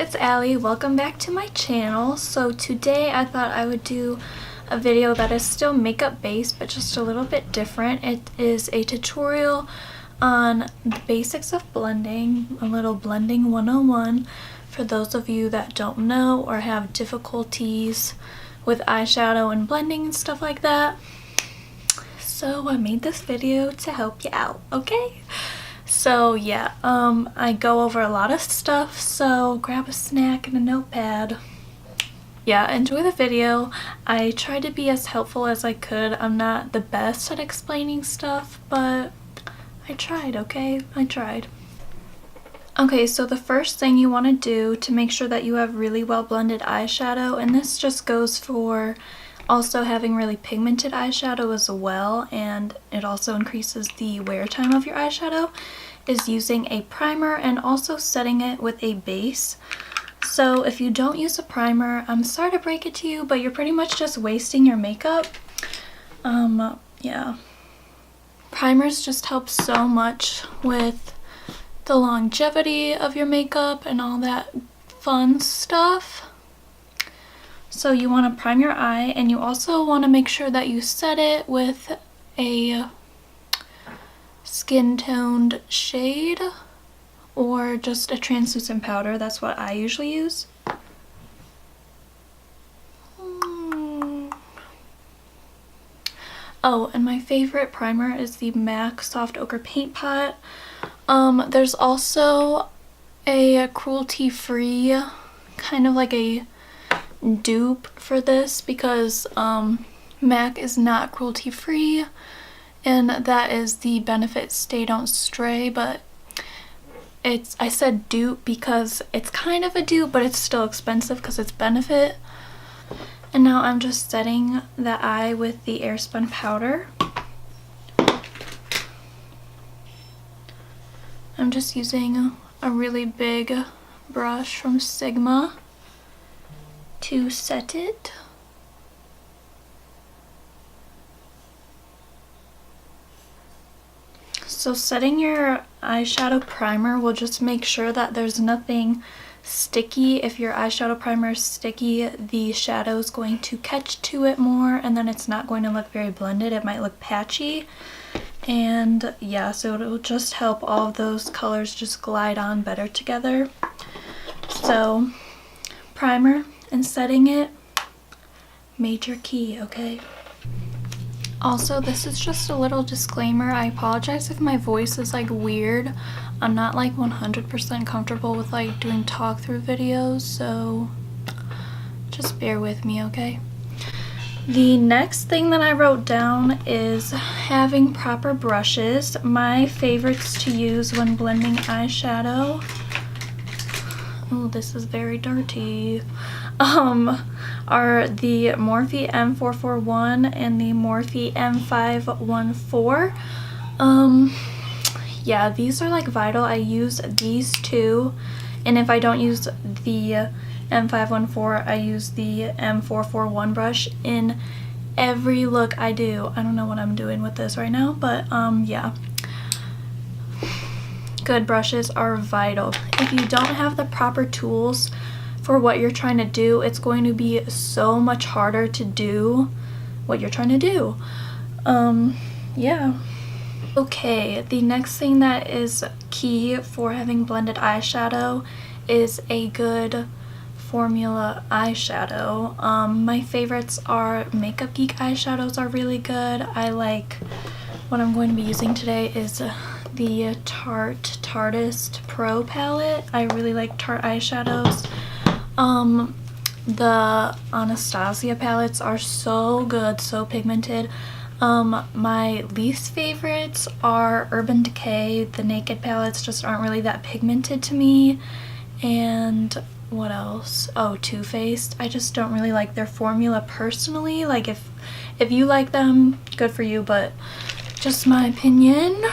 it's Allie. Welcome back to my channel. So today I thought I would do a video that is still makeup based but just a little bit different. It is a tutorial on the basics of blending, a little blending 101 for those of you that don't know or have difficulties with eyeshadow and blending and stuff like that. So I made this video to help you out, okay? So yeah, I go over a lot of stuff, so grab a snack and a notepad. Yeah, enjoy the video. I tried to be as helpful as I could. I'm not the best at explaining stuff, but I tried, okay? I tried. Okay, so the first thing you want to do to make sure that you have really well blended eyeshadow, and this just goes for also having really pigmented eyeshadow as well, and it also increases the wear time of your eyeshadow, is using a primer and also setting it with a base. So if you don't use a primer, I'm sorry to break it to you, but you're pretty much just wasting your makeup. Yeah. Primers just help so much with the longevity of your makeup and all that fun stuff. So you want to prime your eye, and you also want to make sure that you set it with a skin toned shade or just a translucent powder. That's what I usually use. Oh, and my favorite primer is the MAC Soft Ochre Paint Pot. There's also a cruelty-free, kind of like a dupe for this, because MAC is not cruelty free, and that is the Benefit Stay Don't Stray, but I said dupe because it's kind of a dupe, but it's still expensive because it's Benefit. And now I'm just setting the eye with the Airspun powder. I'm just using a really big brush from Sigma to set it. So setting your eyeshadow primer will just make sure that there's nothing sticky. If your eyeshadow primer is sticky, the shadow is going to catch to it more, and then it's not going to look very blended. It might look patchy. And yeah, so it will just help all of those colors just glide on better together. So primer and setting it, major key, okay? Also, this is just a little disclaimer. I apologize if my voice is like weird. I'm not like 100% comfortable with like doing talk through videos, so just bear with me, okay? The next thing that I wrote down is having proper brushes. My favorites to use when blending eyeshadow, oh, this is very dirty, are the Morphe M441 and the Morphe M514. Yeah, these are like vital. I use these two, and if I don't use the M514, I use the M441 brush in every look I do. I don't know what I'm doing with this right now, but yeah. Good brushes are vital. If you don't have the proper tools for what you're trying to do, it's going to be so much harder to do what you're trying to do. Yeah. Okay, the next thing that is key for having blended eyeshadow is a good formula eyeshadow. My favorites are Makeup Geek eyeshadows are really good. I like, what I'm going to be using today is the Tarteist Pro palette. I really like Tarte eyeshadows. The Anastasia palettes are so good, so pigmented. My least favorites are Urban Decay. The Naked palettes just aren't really that pigmented to me. And what else? Oh, Too Faced. I just don't really like their formula personally. Like if you like them, good for you, but just my opinion.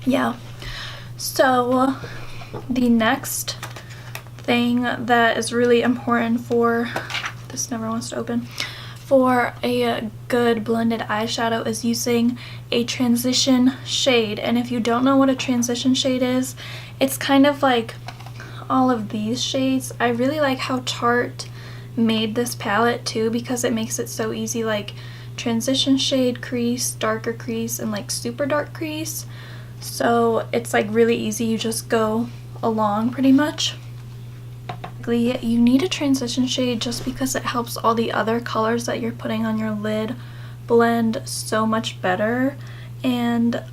Yeah. So the next thing that is really important for, this never wants to open, for a good blended eyeshadow is using a transition shade. And if you don't know what a transition shade is, it's kind of like all of these shades. I really like how Tarte made this palette too, because it makes it so easy, like transition shade, crease, darker crease, and like super dark crease. So it's like really easy, you just go along pretty much. You need a transition shade just because it helps all the other colors that you're putting on your lid blend so much better. And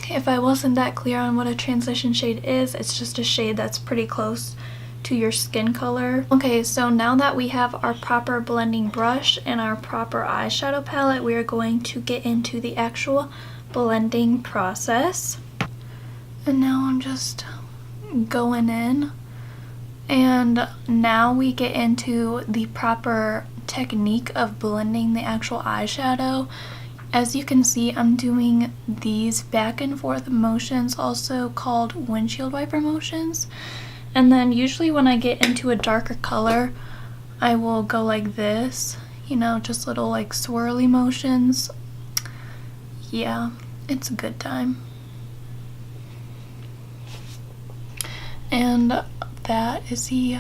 if I wasn't that clear on what a transition shade is, it's just a shade that's pretty close to your skin color. Okay, so now that we have our proper blending brush and our proper eyeshadow palette, we are going to get into the actual blending process. And now I'm just going in. And now we get into the proper technique of blending the actual eyeshadow. As you can see, I'm doing these back and forth motions, also called windshield wiper motions. And then usually when I get into a darker color, I will go like this, you know, just little like swirly motions. Yeah, it's a good time. And that is the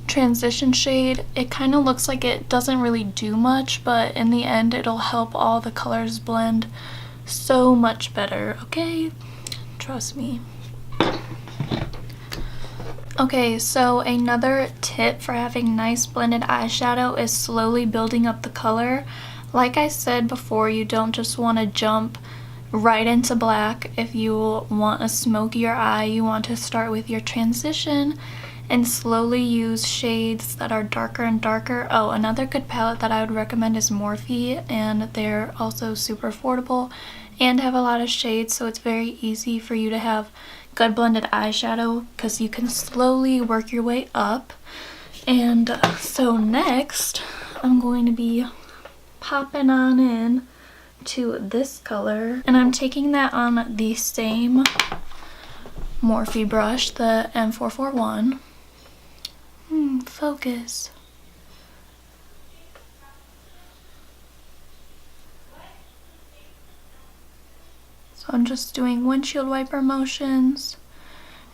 transition shade. It kind of looks like it doesn't really do much, but in the end it'll help all the colors blend so much better, okay? Trust me. Okay, so another tip for having nice blended eyeshadow is slowly building up the color. Like I said before, you don't just want to jump right into black. If you want a smokier eye, you want to start with your transition and slowly use shades that are darker and darker. Oh, another good palette that I would recommend is Morphe, and they're also super affordable and have a lot of shades, so it's very easy for you to have good blended eyeshadow because you can slowly work your way up. And so next, I'm going to be popping on in to this color, and I'm taking that on the same Morphe brush, the M441. Focus. So I'm just doing windshield wiper motions,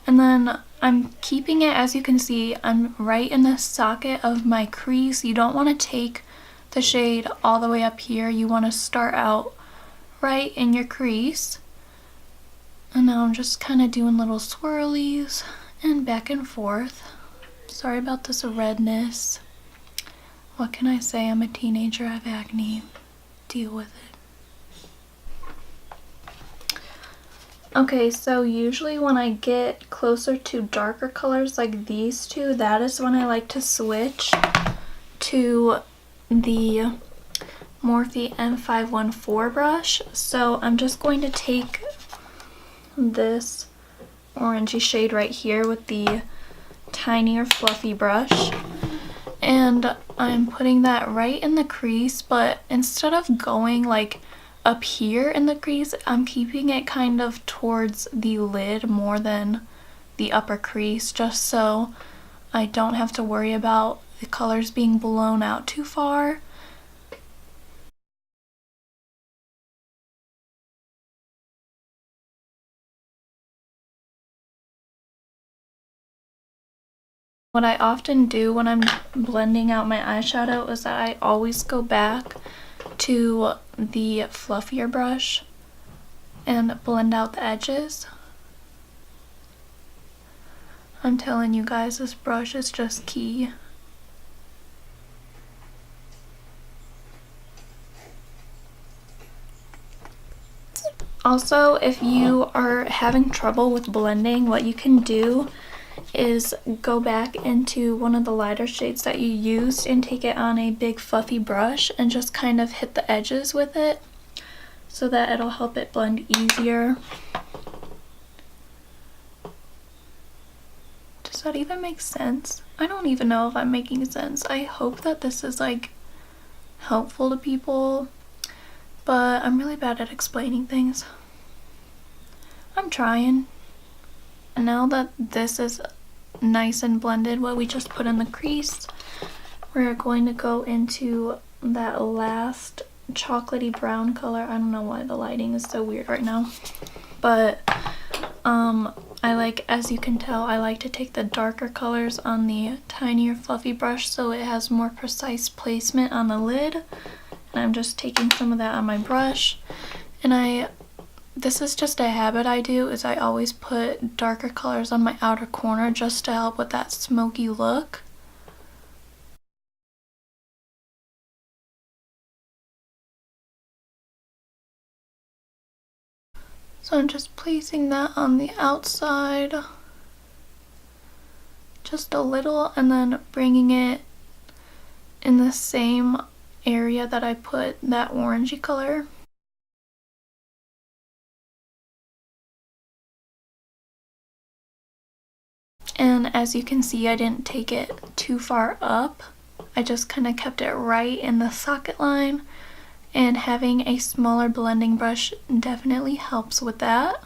and then I'm keeping it, as you can see, I'm right in the socket of my crease. You don't want to take the shade all the way up here. You want to start out right in your crease. And now I'm just kind of doing little swirlies and back and forth. Sorry about this redness. What can I say? I'm a teenager, I have acne. Deal with it. Okay, so usually when I get closer to darker colors like these two, that is when I like to switch to the Morphe M514 brush. So I'm just going to take this orangey shade right here with the tinier fluffy brush, and I'm putting that right in the crease, but instead of going like up here in the crease, I'm keeping it kind of towards the lid more than the upper crease, just so I don't have to worry about the colors being blown out too far. What I often do when I'm blending out my eyeshadow is that I always go back to the fluffier brush and blend out the edges. I'm telling you guys, this brush is just key. Also, if you are having trouble with blending, what you can do is go back into one of the lighter shades that you used and take it on a big fluffy brush and just kind of hit the edges with it so that it'll help it blend easier. Does that even make sense? I don't even know if I'm making sense. I hope that this is like helpful to people, but I'm really bad at explaining things. I'm trying. And now that this is nice and blended, what we just put in the crease, we're going to go into that last chocolatey brown color. I don't know why the lighting is so weird right now, but I like, as you can tell, I like to take the darker colors on the tinier fluffy brush so it has more precise placement on the lid. And I'm just taking some of that on my brush. And this is just a habit I do, is I always put darker colors on my outer corner just to help with that smoky look. So I'm just placing that on the outside, just a little, and then bringing it in the same area that I put that orangey color. And as you can see, I didn't take it too far up. I just kind of kept it right in the socket line. And having a smaller blending brush definitely helps with that.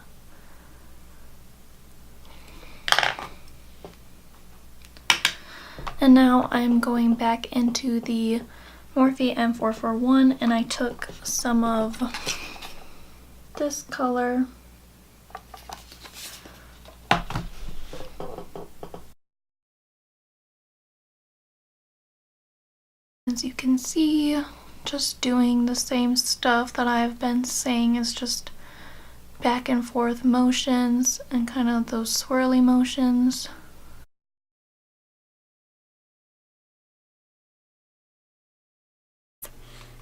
And now I'm going back into the Morphe M441, and I took some of this color. As you can see, just doing the same stuff that I've been saying, is just back and forth motions and kind of those swirly motions.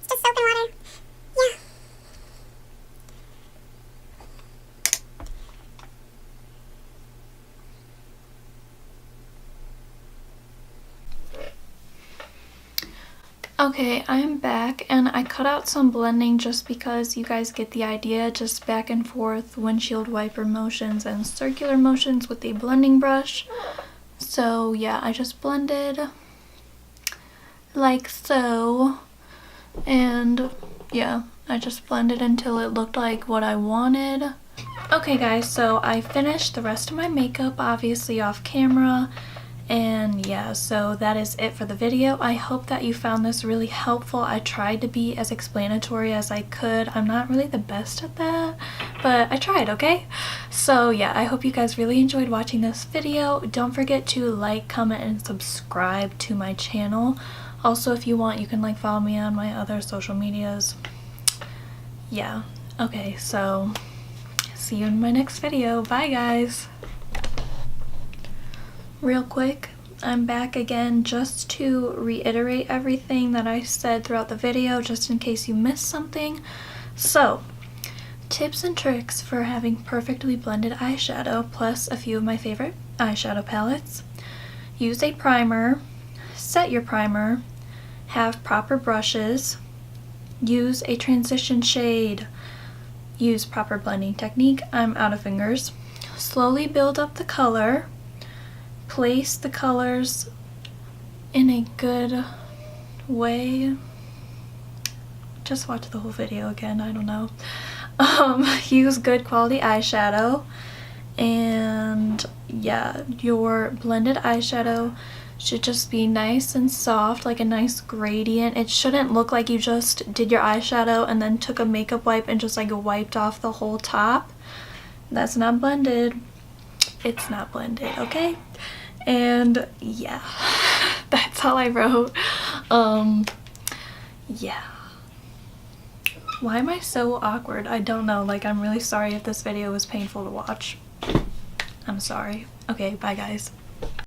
Just soap in water. Yeah. Okay, I'm back, and I cut out some blending just because you guys get the idea, just back and forth windshield wiper motions and circular motions with a blending brush. So yeah, I just blended like so, and yeah, I just blended until it looked like what I wanted. Okay guys, so I finished the rest of my makeup, obviously off camera. And yeah, so that is it for the video. I hope that you found this really helpful. I tried to be as explanatory as I could. I'm not really the best at that, but I tried, okay? So yeah, I hope you guys really enjoyed watching this video. Don't forget to like, comment, and subscribe to my channel. Also, if you want, you can like follow me on my other social medias. Yeah, okay, so see you in my next video. Bye guys! Real quick, I'm back again just to reiterate everything that I said throughout the video, just in case you missed something. So, tips and tricks for having perfectly blended eyeshadow, plus a few of my favorite eyeshadow palettes. Use a primer, set your primer, have proper brushes, use a transition shade, use proper blending technique. I'm out of fingers. Slowly build up the color. Place the colors in a good way. Just watch the whole video again, I don't know. Use good quality eyeshadow, and yeah, your blended eyeshadow should just be nice and soft, like a nice gradient. It shouldn't look like you just did your eyeshadow and then took a makeup wipe and just like wiped off the whole top. That's not blended. It's not blended, okay? And yeah, that's all I wrote. Yeah. Why am I so awkward? I don't know. Like, I'm really sorry if this video was painful to watch. I'm sorry. Okay, bye guys.